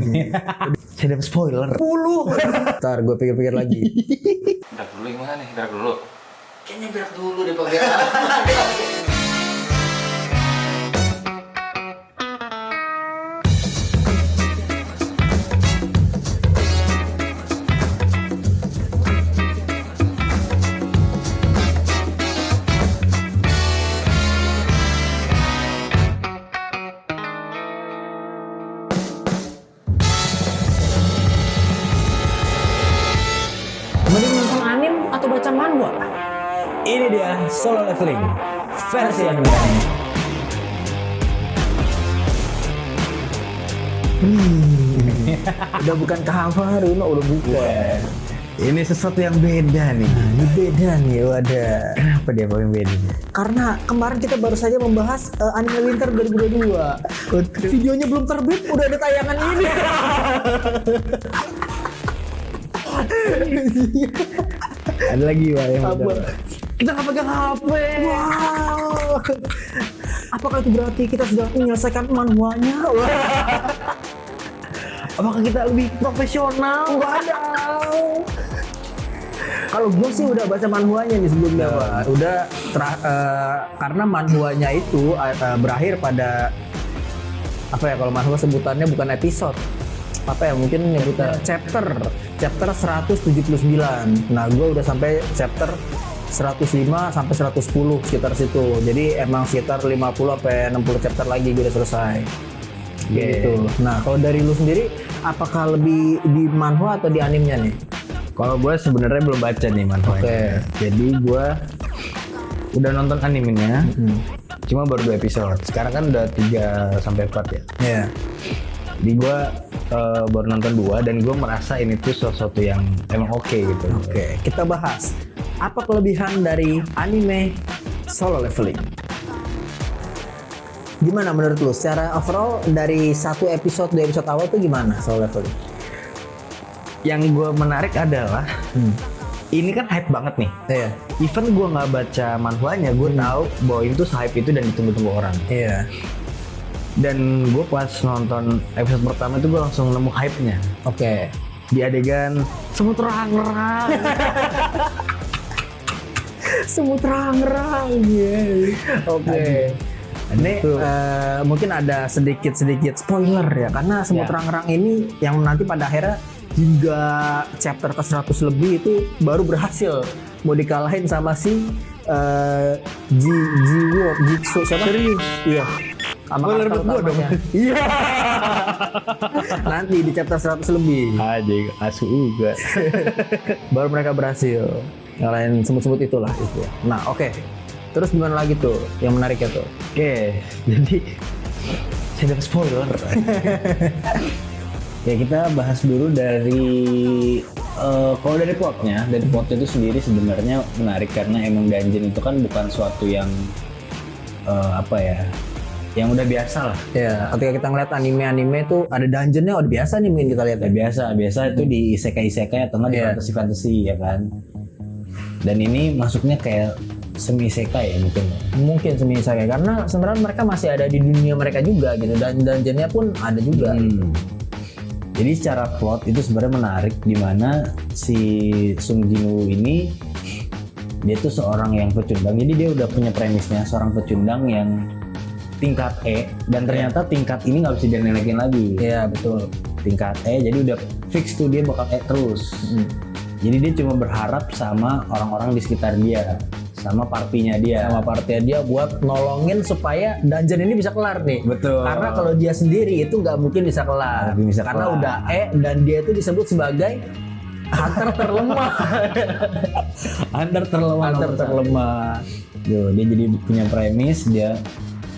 Saya dapat spoiler. 10. Ntar gue pikir-pikir lagi. Berak dulu gimana nih? Berak dulu. Kayaknya berak dulu deh pakai. Mending nonton anim atau baca manhwa? Ini dia Solo Leveling versi anime. Udah bukan cover, udah bukan. Ini sesuatu yang beda nih. Nah, ini beda nih, wadah. Kenapa dia paling beda? Karena kemarin kita baru saja membahas anime Winter 2022. Videonya belum terbit, udah ada tayangan ini. Ada lagi Wak yang Apa? beda. Kita nggak pegang HP. Wow. Apakah itu berarti kita sudah menyelesaikan manhwanya? Apakah kita lebih profesional? Wadaw. Kalau gue sih udah baca manhwanya nih sebelumnya, Pak. Udah karena manhwanya itu berakhir pada apa ya, kalau manhwa sebutannya bukan episode. Apa ya, mungkin nyebutan chapter 179. Nah, gue udah sampai chapter 105 sampai 110 sekitar situ. Jadi emang sekitar 50 sampai 60 chapter lagi gue udah selesai. Gitu. Nah, kalau dari lu sendiri, apakah lebih di manhwa atau di animenya nih? Kalau gue sebenarnya belum baca nih manhwanya. Oke. Jadi gue udah nonton animenya. Cuma baru 2 episode. Sekarang kan udah 3 sampai 4 ya. Iya. Di gue baru nonton 2 dan gue merasa ini tuh sesuatu yang emang oke gitu. Oke, kita bahas apa kelebihan dari anime Solo Leveling. Gimana menurut lu? Secara overall dari 1 episode, 2 episode awal tuh gimana Solo Leveling? Yang gue menarik adalah ini kan hype banget nih. Iya. Even gue nggak baca manhwanya, gue tahu bahwa itu hype itu dan ditunggu-tunggu orang. Iya. Dan gue pas nonton episode pertama itu gue langsung nemu hype-nya. Oke. Di adegan semut terang-terang. Semut terang-terang. Oke. Ini mungkin ada sedikit spoiler ya, karena semut Ya. terang-terang ini yang nanti pada akhirnya hingga chapter ke 100 lebih itu baru berhasil mau dikalahin sama si Jitsu siapa? Serius? Iya. Sama Spoiler karakter buat gua dong. utamanya. Iya. Nanti di chapter 100 lebih Aja asu juga. baru mereka berhasil ngalahin semut-semut itulah itu. Nah, oke. Terus gimana lagi tuh yang menariknya tuh? Oke, jadi saya dapat spoiler. Ya kita bahas dulu dari kalau dari plotnya itu sendiri sebenarnya menarik karena emang dungeon itu kan bukan suatu yang apa ya, yang udah biasa lah. Ya, ketika kita ngeliat anime-anime tuh ada dungeonnya udah biasa nih mungkin kita lihat Ya, biasa itu di isekai atau nggak di Iya. fantasy ya kan. Dan ini masuknya kayak semi isekai ya mungkin. mungkin semisal ya, karena sebenarnya mereka masih ada di dunia mereka juga gitu, dan dungeonnya pun ada juga. Jadi secara plot itu sebenarnya menarik di mana si Sung Jinwoo ini dia tuh seorang yang pecundang. Jadi dia udah punya premisnya seorang pecundang yang tingkat E dan ternyata tingkat ini nggak bisa dinaikin lagi. Iya, betul. Tingkat E jadi udah fix tuh dia bakal E terus. Jadi dia cuma berharap sama orang-orang di sekitar dia, sama partinya dia. Sama partinya dia buat nolongin supaya dungeon ini bisa kelar nih. Betul. Karena kalau dia sendiri itu nggak mungkin bisa kelar. Nggak bisa Karena kelar. udah E dan dia itu disebut sebagai hunter terlemah. Hunter terlemah. Hunter terlemah. Tuh, dia jadi punya premis dia.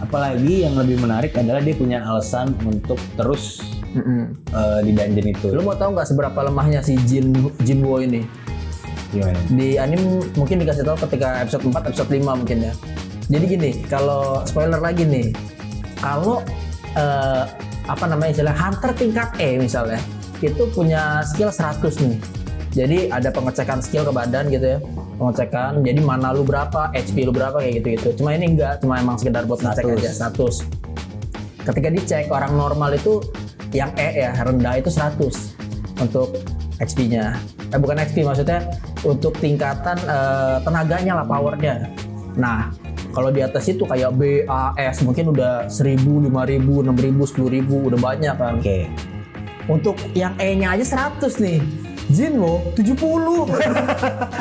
Apalagi yang lebih menarik adalah dia punya alasan untuk terus di dungeon itu. Lu mau tahu nggak seberapa lemahnya si Jinwoo ini? Gimana? Di anime mungkin dikasih tahu ketika episode 4, episode 5 mungkin ya. Jadi gini, kalau spoiler lagi nih, kalau apa namanya istilah hunter tingkat E misalnya, itu punya skill 100 nih. Jadi ada pengecekan skill ke badan gitu ya, pengecekan. Jadi mana lu berapa, HP lu berapa kayak gitu-gitu. Cuma ini enggak, cuma emang sekedar buat ngecek aja status. Ketika dicek orang normal itu yang ya rendah itu 100 untuk XP-nya. Bukan XP, maksudnya untuk tingkatan tenaganya lah, powernya. Nah, kalau di atas itu kayak B, A, S mungkin udah 1000, 5000, 6000, 10000 udah banyak kan. Oke. Untuk yang E-nya aja 100 nih. Jinwo 70.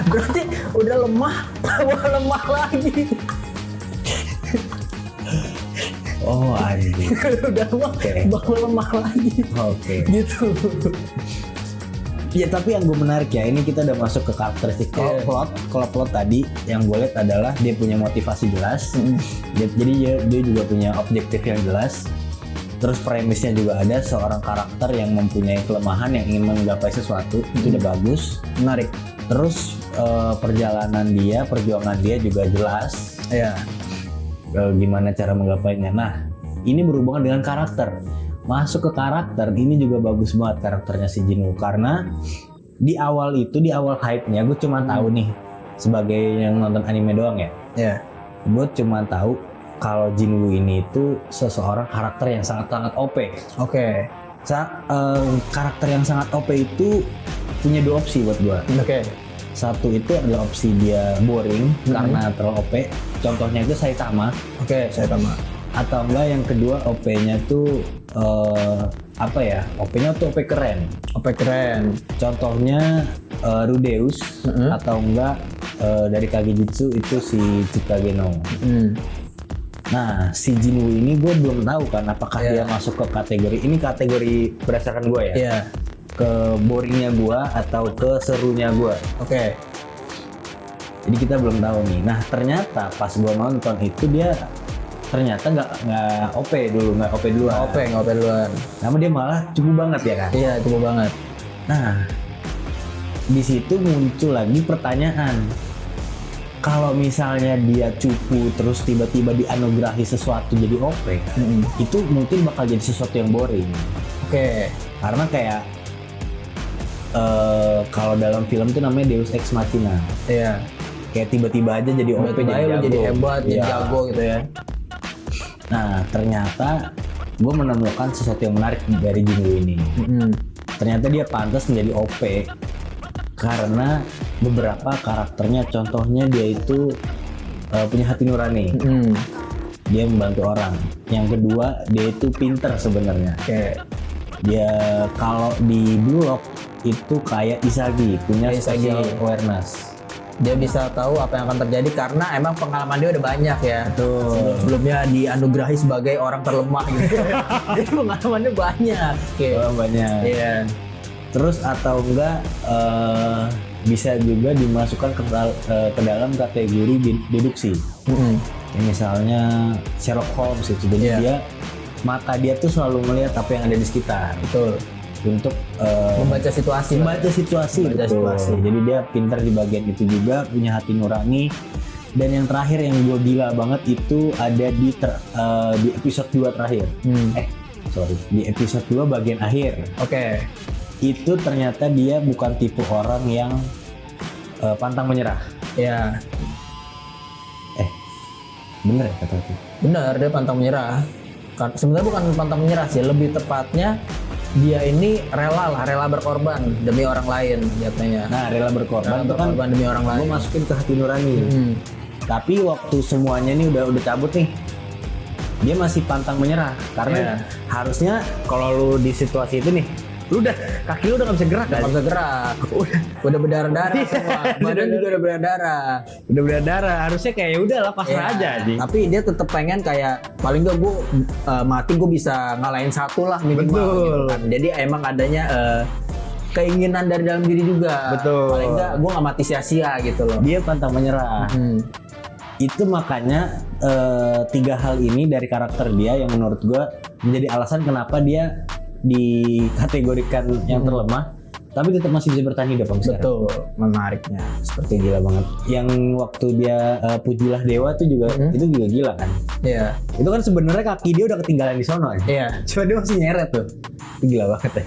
Berarti udah lemah, lemah lagi. Oh anjing. Udah lemah, bakal lemah lagi. Oke. Gitu. Ya tapi yang gue menarik ya, ini kita udah masuk ke karakteristik. Kalau plot tadi yang gue lihat adalah dia punya motivasi jelas. Jadi dia juga punya objektif yang jelas. Terus premisnya juga ada seorang karakter yang mempunyai kelemahan yang ingin menggapai sesuatu, itu udah bagus, Menarik. terus perjalanan dia, perjuangan dia juga jelas, Ya. Gimana cara menggapainya. Nah, ini berhubungan dengan karakter. Masuk ke karakter, ini juga bagus banget karakternya si Jinwoo, karena di awal hype-nya gue cuma tahu nih sebagai yang nonton anime doang ya. Ya. Gue cuma tahu kalau Jinwoo ini itu seseorang karakter yang sangat-sangat OP. Oke. Karakter yang sangat OP itu punya dua opsi buat gue. Oke. Satu itu adalah opsi dia boring karena terlalu OP. Contohnya itu Saitama. Oke, saya tambah. Atau enggak yang kedua OP-nya tuh apa ya? OP-nya tuh OP keren. OP keren. Contohnya Rudeus atau enggak dari Kagejutsu itu si Tsukage no. Nah, si Jinwoo ini gue belum tahu kan apakah dia masuk ke kategori ini, kategori berdasarkan gue ya. Iya. Ke boringnya gue atau ke serunya gue. Oke. Jadi kita belum tahu nih. Nah, ternyata pas gue nonton itu dia ternyata nggak OP dulu, nggak OP duluan. Nggak OP duluan. Namun dia malah cukup banget ya kan? Iya, cukup banget. Nah, di situ muncul lagi pertanyaan. Kalau misalnya dia cupu terus tiba-tiba dianugerahi sesuatu jadi OP, itu mungkin bakal jadi sesuatu yang boring. Oke. Karena kayak kalau dalam film itu namanya Deus Ex Machina. Iya. Kayak tiba-tiba aja jadi OP, Jadi hebat, jadi Iya. jago gitu ya. Nah, ternyata gue menemukan sesuatu yang menarik dari Jinwoo ini. Ternyata dia pantas menjadi OP karena beberapa karakternya, contohnya dia itu punya hati nurani. Dia membantu orang. Yang kedua, dia itu pinter sebenarnya. Oke. Dia kalau di Blue Lock itu kayak Isagi, punya Isagi. social awareness. Dia bisa tahu apa yang akan terjadi karena emang pengalaman dia udah banyak ya. Betul. Sebelumnya dianugerahi sebagai orang terlemah gitu. Jadi pengalamannya banyak. Oke. Banyak. Iya. Terus atau enggak bisa juga dimasukkan ke dalam kategori deduksi. Kayak misalnya Sherlock Holmes itu, jadi dia mata dia tuh selalu melihat apa yang ada di sekitar. Betul. Untuk Membaca situasi. membaca situasi. Jadi dia pintar di bagian itu juga, punya hati nurani. Dan yang terakhir yang gue gila banget itu ada di episode 2 terakhir. Di episode 2 bagian akhir. Oke. Itu ternyata dia bukan tipe orang yang pantang menyerah. Ya. Bener ya kata itu? Benar, dia pantang menyerah. Sebenarnya bukan pantang menyerah sih, lebih tepatnya dia ini rela berkorban demi orang lain jatuhnya. Nah, rela berkorban itu kan demi orang lain. gue masukin ke hati nurani. Tapi waktu semuanya nih udah cabut nih, dia masih pantang menyerah karena harusnya kalau lu di situasi itu nih, lu udah kaki lu udah nggak bisa gerak, Nggak bisa gerak. Udah berdarah-darah semua. Badan juga udah berdarah. harusnya kayak ya udah lah pasrah aja nih. Tapi dia tetap pengen kayak paling nggak gue mati gue bisa ngalahin satu lah minimal. Betul. Gitu kan. Jadi emang adanya keinginan dari dalam diri juga. Betul. Paling nggak gue nggak mati sia-sia gitu loh. Dia pantang menyerah. Itu makanya 3 hal ini dari karakter dia yang menurut gue menjadi alasan kenapa dia dikategorikan yang terlemah, tapi tetap masih bisa bertahan hidup sampai sekarang. Betul, menariknya. Seperti gila banget. Yang waktu dia Pujilah Dewa itu juga itu juga gila kan. Iya. Itu kan sebenarnya kaki dia udah ketinggalan di sono ya. Iya. Cuma dia masih nyeret tuh. Itu gila banget ya.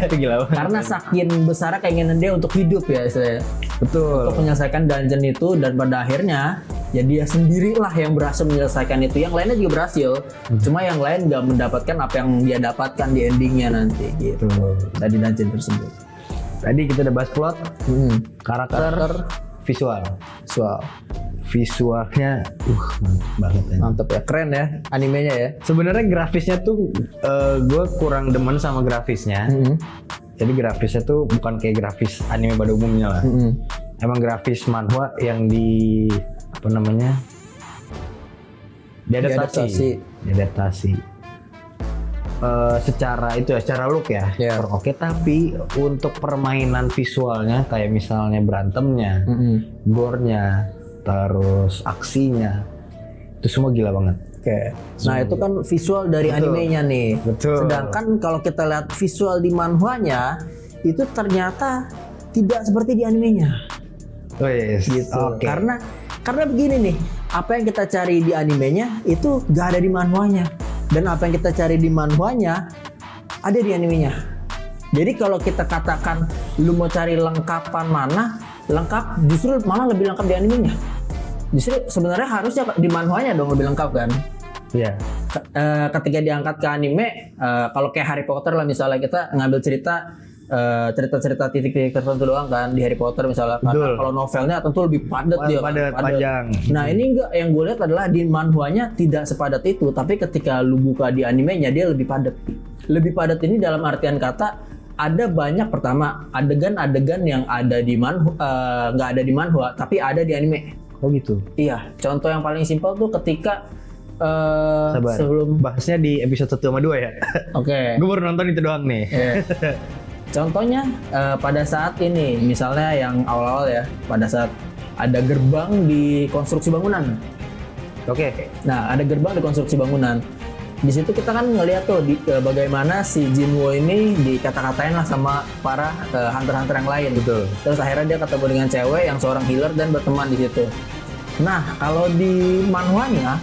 Itu gila banget. Karena saking besarnya keinginan dia untuk hidup ya istilahnya. Betul. Untuk menyelesaikan dungeon itu dan pada akhirnya ya dia sendirilah yang berhasil menyelesaikan itu. Yang lainnya juga berhasil, cuma yang lain nggak mendapatkan apa yang dia dapatkan di endingnya nanti gitu dari dungeon tersebut. Tadi kita udah bahas plot, karakter, visual. Visualnya mantap banget ya. Mantep ya, keren ya animenya ya. Sebenarnya grafisnya tuh gue kurang demen sama grafisnya. Jadi grafisnya tuh bukan kayak grafis anime pada umumnya lah. Emang grafis manhwa yang diadaptasi. Secara look ya, oke, tapi untuk permainan visualnya kayak misalnya berantemnya, gore-nya, terus aksinya, itu semua gila banget. Oke. Nah itu kan visual dari animenya nih. Betul. Sedangkan kalau kita lihat visual di manhwanya itu ternyata tidak seperti di animenya. Oh yes. Gitu. Okay. Karena begini nih, apa yang kita cari di animenya itu gak ada di manhwanya, dan apa yang kita cari di manhwanya ada di animenya. Jadi kalau kita katakan lu mau cari lengkapan mana, lengkap justru malah lebih lengkap di animenya. Justru sebenarnya harusnya di manhwanya dong lebih lengkap kan. Iya. Ketika diangkat ke anime, kalau kayak Harry Potter lah misalnya, kita ngambil cerita-cerita titik-titik tertentu doang kan di Harry Potter misalnya. Karena kalau novelnya tentu lebih padat dia. Padat, panjang. Nah ini enggak, yang gue lihat adalah di manhwanya tidak sepadat itu, tapi ketika lu buka di animenya dia lebih padat. Lebih padat ini dalam artian kata ada banyak, pertama adegan-adegan yang ada di manhwa, nggak ada di manhwa tapi ada di anime. Oh gitu. Iya, contoh yang paling simpel tuh ketika sebelum bahasnya di episode 1 sama 2 ya. Oke. Gue baru nonton itu doang nih. Contohnya pada saat ini, misalnya yang awal-awal ya, pada saat ada gerbang di konstruksi bangunan. Oke. Nah, ada gerbang di konstruksi bangunan. Di situ kita kan ngeliat tuh bagaimana si Jinwoo ini dikata-katain lah sama para hunter-hunter yang lain. Betul. Terus akhirnya dia ketemu dengan cewek yang seorang healer dan berteman di situ. Nah, kalau di manhwanya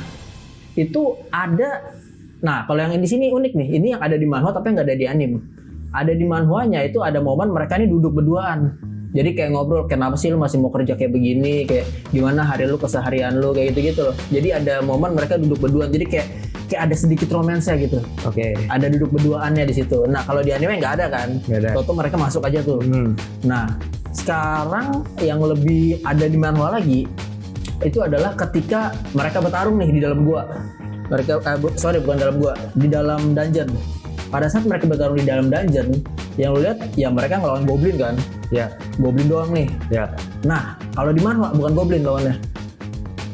itu ada. Nah, kalau yang di sini unik nih. Ini yang ada di manhwa tapi nggak ada di anime. Ada di manhwanya itu ada momen mereka ini duduk berduaan. Jadi kayak ngobrol, kenapa sih lu masih mau kerja kayak begini? Kayak gimana hari lu, keseharian lu, kayak gitu-gitu loh. Jadi ada momen mereka duduk berduaan. Jadi kayak ada sedikit romansnya gitu. Oke. Ada duduk berduaannya di situ. Nah, kalau di anime nggak ada kan? Nggak ada. Toto mereka masuk aja tuh. Nah, sekarang yang lebih ada di manhwa lagi itu adalah ketika mereka bertarung nih di dalam gua. Bukan dalam gua, di dalam dungeon. Pada saat mereka bertarung di dalam dungeon, yang lu lihat ya mereka ngelawan goblin kan? Ya. Goblin doang nih. Ya. Nah, kalau di manhwa bukan goblin lawannya.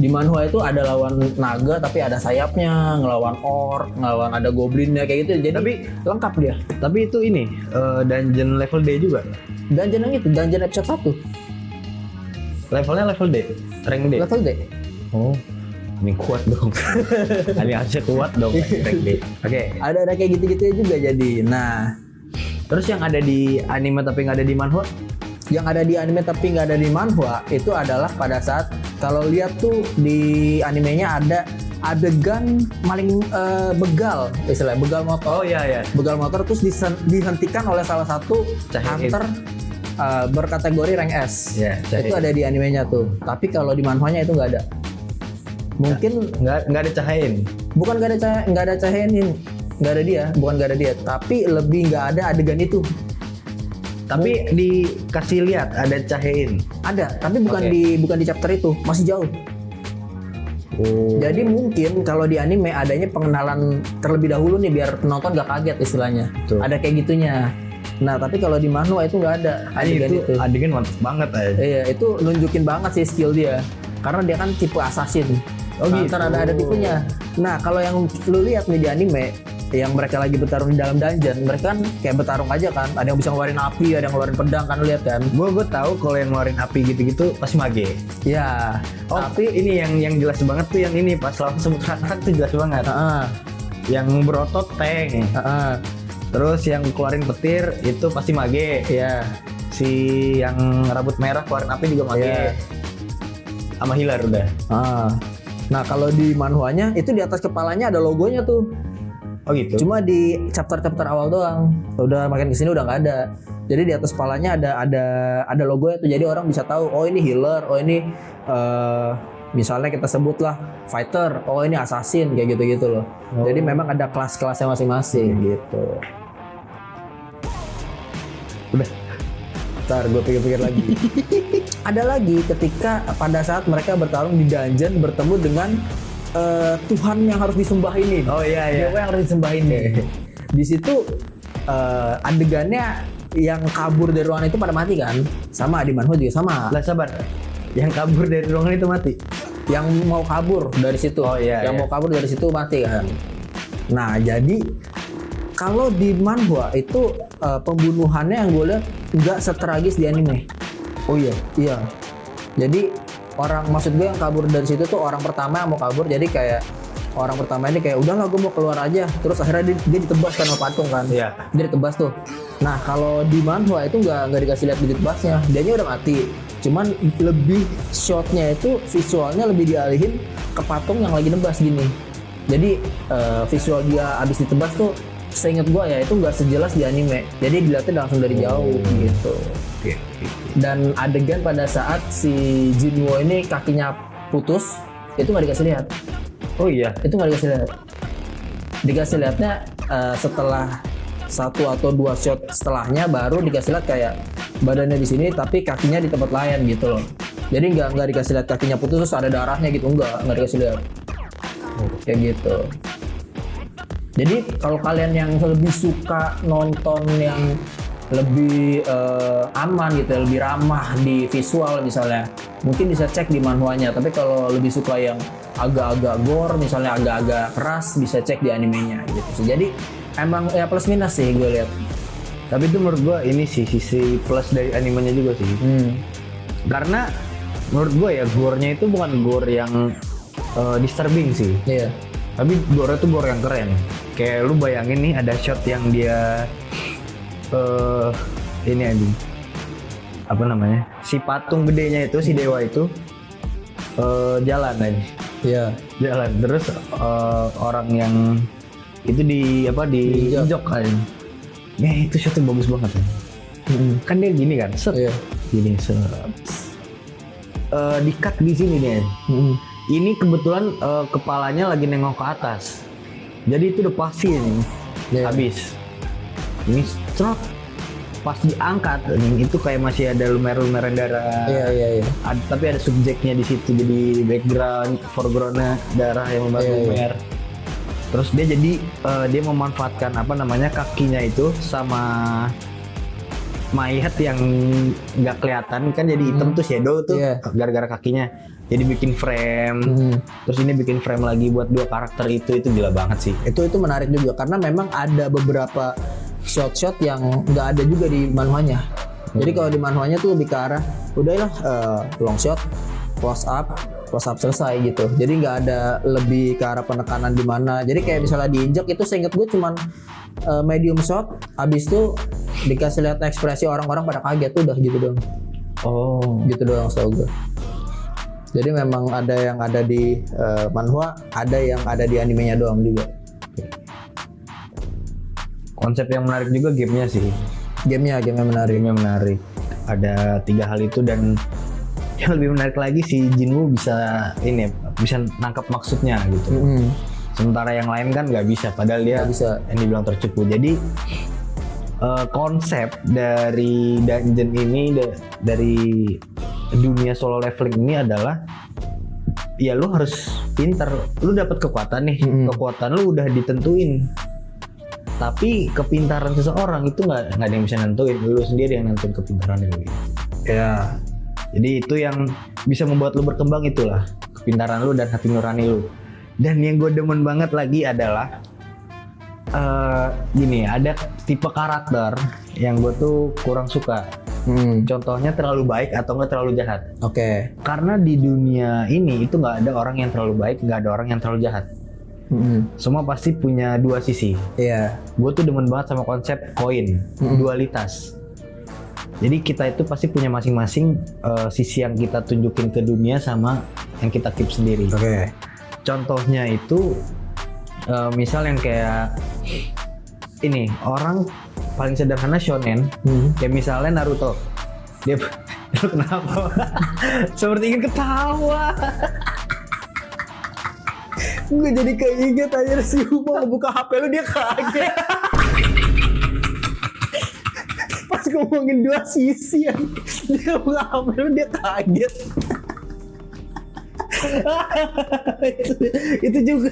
Di manhwa itu ada lawan naga tapi ada sayapnya, ngelawan orc, ngelawan ada goblinnya kayak gitu. Jadi Tapi lengkap dia. Tapi itu ini dungeon level D juga. Dungeon yang itu, dungeon episode 1. Levelnya level D, rank D. Level D. Oh, ini kuat dong. Ini harusnya kuat dong rank D. Oke. Ada kayak gitu-gitu juga jadi. Nah, Terus yang ada di anime tapi nggak ada di manhwa? yang ada di anime tapi nggak ada di manhwa itu adalah pada saat kalau lihat tuh di animenya ada adegan maling begal, istilahnya begal motor. Oh iya ya. Begal motor terus dihentikan oleh salah satu hunter berkategori rank S. Ya, itu ada di animenya tuh. Tapi kalau di manhwanya itu nggak ada. Mungkin nggak ada cahain. bukan nggak ada cahayain, nggak ada dia, bukan nggak ada dia, tapi lebih nggak ada adegan itu. Tapi dikasih lihat ada cahain. Ada, tapi bukan di chapter itu, masih jauh. Oh. Jadi mungkin kalau di anime adanya pengenalan terlebih dahulu nih biar penonton gak kaget istilahnya. Betul. Ada kayak gitunya. Nah tapi kalau di manhwa itu nggak ada adegan itu. Adegan mantap banget aja. Iya, itu nunjukin banget sih skill dia. Karena dia kan tipe assassin. Oh gitu. Ntar ada tipenya. Nah kalau yang lu lihat nih di anime, yang mereka lagi bertarung di dalam dungeon, mereka kan kayak bertarung aja kan. Ada yang bisa ngeluarin api, ada yang ngeluarin pedang kan, lu lihat kan. Gue tahu kalau yang ngeluarin api gitu-gitu pasti mage. Ya. Tapi ini yang jelas banget tuh yang ini pas lawan semut raksasa tuh jelas banget. Yang berotot tank. Terus yang keluarin petir itu pasti mage. Iya. Si yang rambut merah keluarin api juga mage. Iya. Sama healer udah. Nah kalau di manhwanya itu di atas kepalanya ada logonya tuh. Oh gitu. Cuma di chapter awal doang. Udah makin kesini udah nggak ada. Jadi di atas kepalanya ada logonya tuh. Jadi orang bisa tahu, oh ini healer, oh ini Misalnya kita sebutlah fighter, oh ini assassin kayak gitu-gitu loh. Jadi memang ada kelas-kelasnya masing-masing gitu. Udah. Ntar gue pikir-pikir lagi. Ada lagi ketika pada saat mereka bertarung di dungeon bertemu dengan Tuhan yang harus disembah ini. Oh iya. Dewa yang harus disembah ini. Di situ adegannya yang kabur dari ruangan itu pada mati kan? Sama di Manhwa juga sama. Lah sabar. Yang kabur dari ruangan itu mati. Yang mau kabur dari situ. Oh iya. Yang mau kabur dari situ mati kan. Nah, jadi kalau di manhwa itu pembunuhannya yang gue lihat nggak setragis di anime. Oh iya. Iya. Jadi maksud gue yang kabur dari situ tuh orang pertama yang mau kabur. Jadi kayak orang pertama ini kayak udahlah gue mau keluar aja. Terus akhirnya dia ditebas kan sama patung kan. Iya. Dia ditebas tuh. Nah kalau di manhwa itu nggak dikasih lihat ditebasnya. Dianya udah mati. Cuman lebih shotnya itu visualnya lebih dialihin ke patung yang lagi nebas gini. Jadi visual dia abis ditebas tuh seinget gue ya itu nggak sejelas di anime. Jadi dilihatnya langsung dari jauh gitu. Oke. Dan adegan pada saat si Jinwo ini kakinya putus itu nggak dikasih lihat. Oh iya. Itu nggak dikasih lihat. Dikasih lihatnya setelah 1 atau 2 shot setelahnya baru dikasih lihat kayak badannya di sini tapi kakinya di tempat lain gitu loh. Jadi nggak dikasih lihat kakinya putus terus ada darahnya gitu, nggak dikasih lihat. Kayak gitu. Jadi kalau kalian yang lebih suka nonton yang lebih aman gitu, lebih ramah di visual misalnya, mungkin bisa cek di manhwanya. Tapi kalau lebih suka yang agak-agak gore, misalnya agak-agak keras, bisa cek di animenya gitu. Jadi emang ya plus minus sih gue lihat. Tapi itu menurut gua ini sih sisi plus dari animenya juga sih. Karena menurut gua ya gore-nya itu bukan gore yang disturbing sih. Iya. Tapi gore itu gore yang keren. Kayak lu bayangin nih ada shot yang dia ini anjing. Apa namanya? Si patung gedenya itu, si dewa itu jalan aja. Iya. Jalan terus orang yang itu diinjok kan. Ya itu shotnya bagus banget ya. Kan dia gini kan, Iya. gini di-cut di sini nih. Ini kebetulan kepalanya lagi nengok ke atas. Jadi itu udah pasti nih. Iya. Habis. Ini strok pas diangkat itu kayak masih ada lumer-lumeran darah. Iya. Tapi ada subjeknya di situ jadi background, foregroundnya darah yang lumer. Terus dia jadi dia memanfaatkan kakinya itu sama mayat yang nggak kelihatan kan jadi hitam tuh shadow tuh gara-gara kakinya. Jadi bikin frame, terus ini bikin frame lagi buat 2 karakter itu gila banget sih. Itu menarik juga karena memang ada beberapa shot-shot yang nggak ada juga di manhwanya. Jadi kalau di manhwanya tuh lebih ke arah udahlah long shot, close up selesai gitu. Jadi nggak ada lebih ke arah penekanan di mana. Jadi kayak misalnya diinjak itu seinget gue cuman medium shot, abis itu dikasih lihat ekspresi orang-orang pada kaget tuh udah gitu dong. Oh, gitu doang setahu gue. Jadi memang ada yang ada di manhwa, ada yang ada di animenya doang juga. Konsep yang menarik juga gamenya sih. Gamenya menarik. Gamenya menarik. Ada 3 hal itu dan yang lebih menarik lagi si Jinwoo bisa nangkap maksudnya gitu. Sementara yang lain kan nggak bisa, padahal dia bisa. Yang dibilang tercepu. Jadi konsep dari dungeon ini dari dunia solo leveling ini adalah ya lu harus pinter, lu dapat kekuatan nih, kekuatan lu udah ditentuin. Tapi kepintaran seseorang itu nggak ada yang bisa nentuin, lu sendiri yang nentuin kepintaran itu. Ya. Jadi itu yang bisa membuat lu berkembang itulah kepintaran lu dan hati nurani lu. Dan yang gue demen banget lagi adalah gini, ada tipe karakter yang gue tuh kurang suka. Contohnya terlalu baik atau nggak terlalu jahat. Oke. Karena di dunia ini itu nggak ada orang yang terlalu baik, nggak ada orang yang terlalu jahat. Semua pasti punya 2 sisi. Iya. Gue tuh demen banget sama konsep koin, dualitas. Jadi kita itu pasti punya masing-masing sisi yang kita tunjukin ke dunia sama yang kita keep sendiri. Oke. Contohnya itu misal yang kayak ini, orang paling sederhana shonen, kayak misalnya Naruto. Dia kenapa? Seperti ingin ketawa. Gue jadi keinget aja si Uma buka HP lu dia kaget. Pas ngomongin dua sisi ya, dia buka HP lu dia kaget. itu juga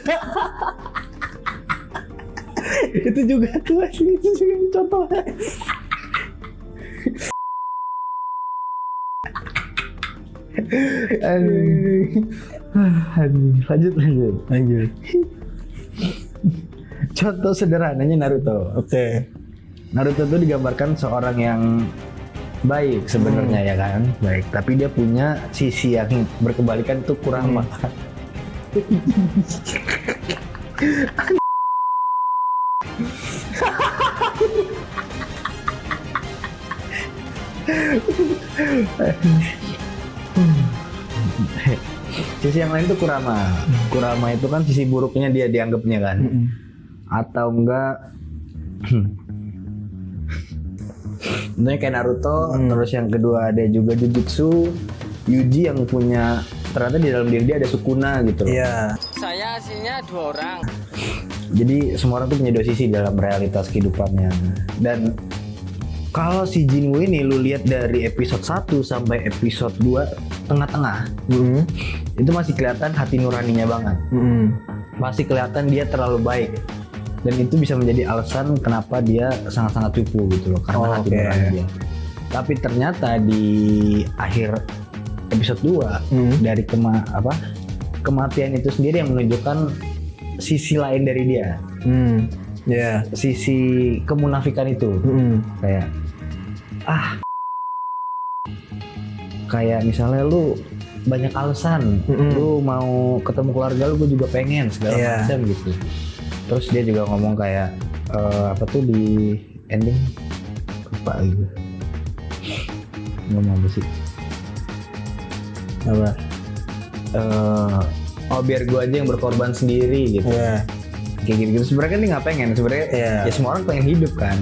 itu juga tuh asli, itu juga contohnya. Lanjut. Contoh sederhananya Naruto. Oke. Naruto tuh digambarkan seorang yang baik sebenarnya ya kan, baik. Tapi dia punya sisi yang berkebalikan tuh Kurama. Sisi yang lain tuh Kurama. Kurama itu kan sisi buruknya dia dianggapnya kan. Atau enggak Tentunya kayak Naruto, terus yang kedua ada juga Jujutsu, Yuji yang punya ternyata di dalam diri dia ada Sukuna gitu loh. Iya. Saya aslinya 2 orang. Jadi semua orang tuh punya dua sisi dalam realitas kehidupannya. Dan kalau si Jinwoo ini lu lihat dari episode 1 sampai episode 2 tengah-tengah, itu masih kelihatan hati nuraninya banget. Masih kelihatan dia terlalu baik. Dan itu bisa menjadi alasan kenapa dia sangat-sangat cupu gitu loh, karena hati nurani dia. Tapi ternyata di akhir episode 2 dari kematian itu sendiri yang menunjukkan sisi lain dari dia. Sisi kemunafikan itu. Kayak misalnya lu banyak alasan, lu mau ketemu keluarga lu, gue juga pengen segala macam gitu. Terus dia juga ngomong kayak apa tuh di ending lupa gitu. Ngomong apa sih? Apa? Biar gue aja yang berkorban sendiri gitu. Kayak gitu. Sebenarnya kan dia nggak pengen. Sebenarnya ya semua orang pengen hidup kan.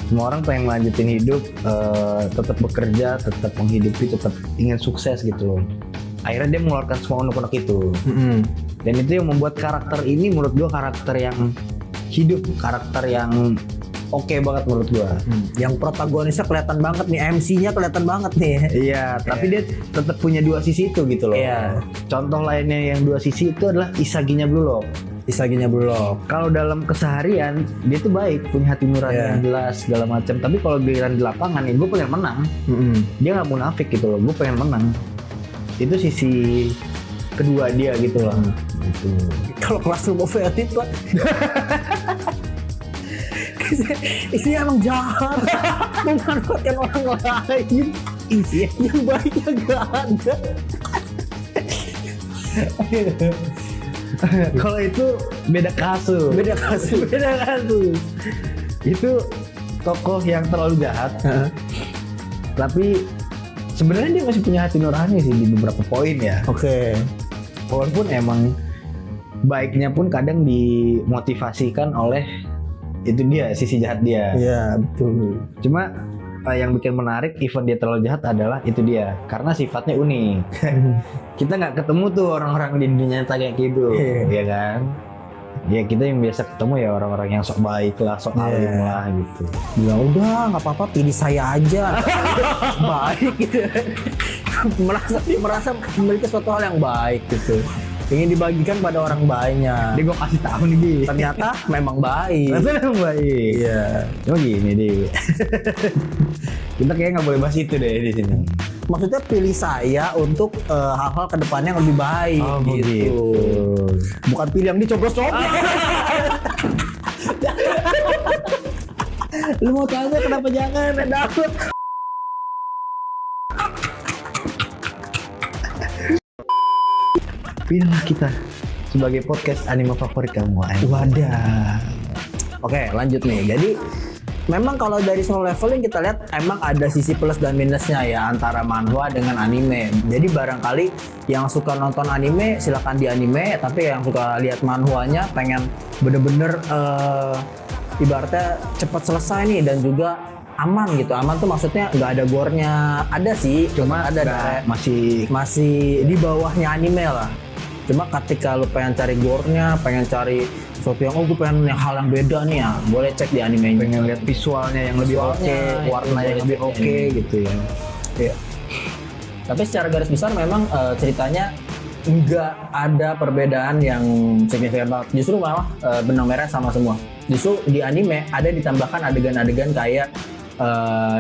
Semua orang pengen lanjutin hidup, tetap bekerja, tetap menghidupi, tetap ingin sukses gitu loh. Akhirnya dia mengeluarkan semua unek-unek itu. Dan itu yang membuat karakter ini menurut gua karakter yang hidup, karakter yang oke banget menurut gua. Yang protagonisnya kelihatan banget nih, MC-nya kelihatan banget nih. Iya, tapi dia tetap punya dua sisi itu gitu loh. Contoh lainnya yang dua sisi itu adalah Isaginya Blue Lock. Kalau dalam keseharian dia tuh baik, punya hati nurani yang jelas segala macam. Tapi kalau giliran di lapangan nih, gue pengen menang. Dia nggak munafik gitu loh, gue pengen menang. Itu sisi kedua dia gitu loh. Gitu. Kalau kelas novel itu isinya emang jahat, memanfaatkan orang lain. Yang baiknya gak ada. Kalau itu beda kasus. Itu tokoh yang terlalu jahat. Tapi sebenarnya dia masih punya hati nurani sih di beberapa poin ya. Walaupun emang baiknya pun kadang dimotivasikan oleh itu dia, sisi jahat dia. Iya, betul. Cuma yang bikin menarik even dia terlalu jahat adalah itu dia, karena sifatnya unik. Kita nggak ketemu tuh orang-orang di dunia nyata kayak gitu, ya kan? Ya kita yang biasa ketemu ya orang-orang yang sok baik lah, sok alim lah gitu. Ya udah, nggak apa-apa, pilih saya aja. Baik gitu. merasa memiliki suatu hal yang baik gitu. Ingin dibagikan pada orang banyak. Dia gue kasih tahu nih Di. Ternyata memang baik. Iya. Cuma gini Di. Kita kayaknya nggak boleh bahas itu deh di sini. Maksudnya pilih saya untuk hal-hal kedepannya yang lebih baik gitu. Bukan pilih yang dicoblos-coblos. Lu mau tahu gak kenapa jangan? Dapet. Pilihlah kita sebagai podcast anime favorit kamu. Wadah. Oke, lanjut nih. Jadi memang kalau dari Solo Leveling kita lihat emang ada sisi plus dan minusnya ya antara manhwa dengan anime. Jadi barangkali yang suka nonton anime silakan di anime, tapi yang suka lihat manhwanya pengen bener-bener ibaratnya cepat selesai nih dan juga aman gitu. Aman tuh maksudnya nggak ada gore-nya. Ada sih, cuma ada masih di bawahnya anime lah. Cuma ketika lu pengen cari gore-nya, pengen cari sesuatu yang gue pengen yang hal yang beda nih ya, boleh cek di animenya. Pengen lihat visualnya yang lebih oke, Visualnya, warna itu yang boleh lebih cek di oke anime. gitu ya. Iya. Tapi secara garis besar memang ceritanya nggak ada perbedaan yang signifikan banget. Justru malah benang merah sama semua. Justru di anime ada ditambahkan adegan-adegan kayak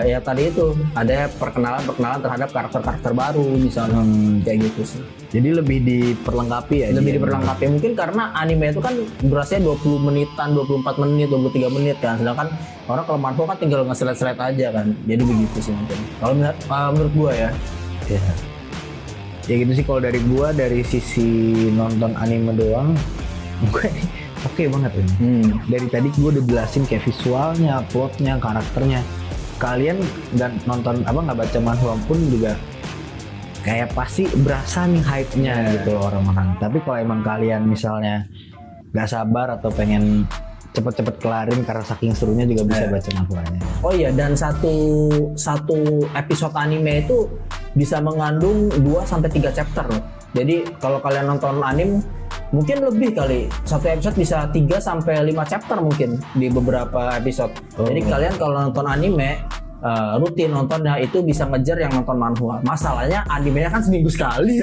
ya tadi itu ada perkenalan terhadap karakter-karakter baru misalnya kayak gitu sih. Jadi lebih diperlengkapi ya. Lebih dia. diperlengkapi mungkin karena anime itu kan durasinya 20 menitan, 24 menit, 23 menit kan. Sedangkan orang kalau manhwa kan tinggal nge-slide aja kan. Jadi begitu sih mungkin. Kalau menurut gua ya. Ya. Ya gitu sih kalau dari gua, dari sisi nonton anime doang, gue oke banget ini. Dari tadi gua udah jelasin kayak visualnya, plotnya, karakternya. Kalian dan nonton nggak baca manhwa pun juga kayak pasti berasa nih hype-nya gitu loh orang-orang. Tapi kalau emang kalian misalnya nggak sabar atau pengen cepet-cepet kelarin karena saking serunya juga bisa baca manhwanya. Oh iya, dan satu episode anime itu bisa mengandung 2-3 chapter loh. Jadi kalau kalian nonton anime mungkin lebih kali, satu episode bisa 3-5 chapter mungkin di beberapa episode. Jadi kalian kalau nonton anime rutin nontonnya itu bisa ngejar yang nonton manhwa. Masalahnya animenya kan seminggu sekali.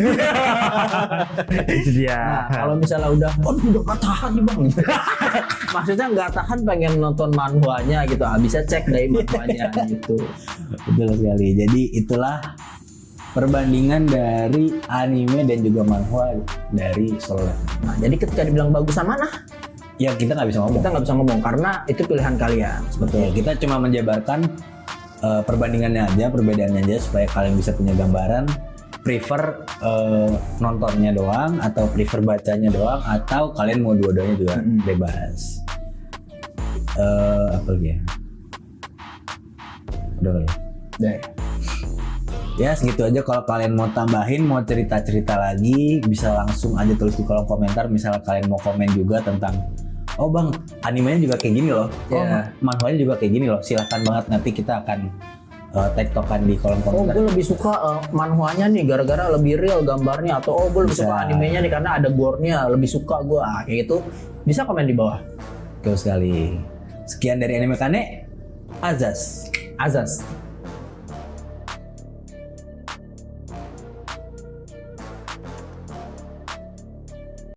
Itu dia. Nah, kalau misalnya udah gak tahan nih bang. Maksudnya nggak tahan pengen nonton manhwanya gitu, bisa cek dari manhwanya gitu. Betul sekali. Jadi itulah perbandingan dari anime dan juga manhwa dari Solo Leveling. Nah, jadi ketika dibilang bagusan mana, Ya kita nggak bisa ngomong. kita nggak bisa ngomong karena itu pilihan kalian. Betul. Kita cuma menjabarkan perbandingannya aja, perbedaannya aja supaya kalian bisa punya gambaran. Prefer nontonnya doang atau prefer bacanya doang atau kalian mau dua-duanya juga bebas. Apa lagi ya? Udah kali ya? Deh. Ya segitu aja. Kalau kalian mau tambahin, mau cerita-cerita lagi, bisa langsung aja tulis di kolom komentar. Misalnya kalian mau komen juga tentang, oh bang, animenya juga kayak gini loh, oh manhwanya juga kayak gini loh. Silahkan banget, nanti kita akan tektokan di kolom Oh, komentar. gue lebih suka manhwanya nih gara-gara lebih real gambarnya, atau oh gue lebih Bisa. suka animenya nih karena ada gore-nya, lebih suka gue. Kayak gitu bisa komen di bawah. Betul sekali. Sekian dari Anime Kane, Azaz. Azaz.